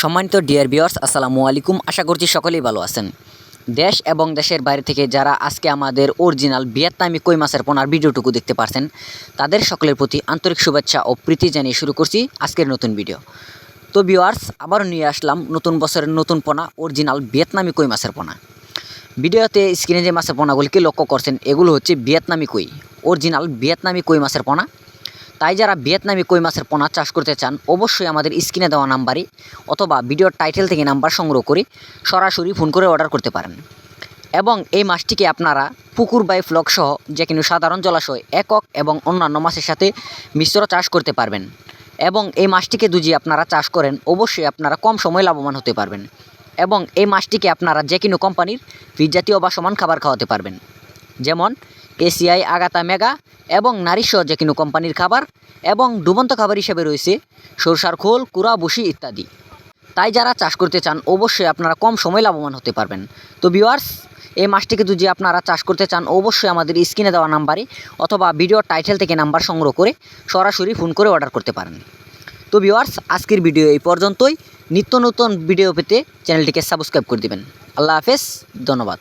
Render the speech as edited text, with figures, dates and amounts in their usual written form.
সম্মানিত dear viewers, আসসালামু আলাইকুম। আশা করছি সকলেই ভালো আছেন। দেশ এবং দেশের বাইরে থেকে যারা আজকে আমাদের অরিজিনাল ভিয়েতনামি কই মাছের পোনার ভিডিওটুকু দেখতে পারছেন, তাদের সকলের প্রতি আন্তরিক শুভেচ্ছা ও প্রীতি জানিয়ে শুরু করছি আজকের নতুন ভিডিও। তো ভিউয়ার্স, আবারও নিয়ে আসলাম নতুন বছরের নতুন পোনা, অরিজিনাল ভিয়েতনামি কই মাছের পোনা। ভিডিওতে স্ক্রিনে যে মাছের পোনাগুলিকে লক্ষ্য করছেন, এগুলো হচ্ছে ভিয়েতনামি কই, অরিজিনাল ভিয়েতনামি কই মাছের পোনা। তাই যারা ভিয়েতনামি কই মাছের পোনা চাষ করতে চান, অবশ্যই আমাদের স্ক্রিনে দেওয়া নাম্বারে অথবা ভিডিওর টাইটেল থেকে নাম্বার সংগ্রহ করে সরাসরি ফোন করে অর্ডার করতে পারেন। এবং এই মাছটিকে আপনারা পুকুর বাই ফ্লক সহ যে কোনো সাধারণ জলাশয়, একক এবং অন্যান্য মাছের সাথে মিশ্র চাষ করতে পারবেন। এবং এই মাছটিকে যদি আপনারা চাষ করেন, অবশ্যই আপনারা কম সময়ে লাভবান হতে পারবেন। এবং এই মাছটিকে আপনারা যে কোনো কোম্পানির ফিড জাতীয় বা সমান খাবার খাওয়াতে পারবেন, যেমন এসিআই, আগাতা, মেগা এবং নারিশ যে কোনো কোম্পানির খাবার, এবং ডুবন্ত খাবার হিসেবে রয়েছে সরষার খোল, কুড়া, বসি ইত্যাদি। তাই যারা চাষ করতে চান, অবশ্যই আপনারা কম সময়ে লাভবান হতে পারবেন। তো ভিউয়ার্স, এই মাছটিকে যদি আপনারা চাষ করতে চান, অবশ্যই আমাদের স্ক্রিনে দেওয়া নাম্বারে অথবা ভিডিওর টাইটেল থেকে নাম্বার সংগ্রহ করে সরাসরি ফোন করে অর্ডার করতে পারেন। তো ভিউয়ার্স, আজকের ভিডিও এই পর্যন্তই। নিত্য নতুন ভিডিও পেতে চ্যানেলটিকে সাবস্ক্রাইব করে দিবেন। আল্লাহ হাফেজ, ধন্যবাদ।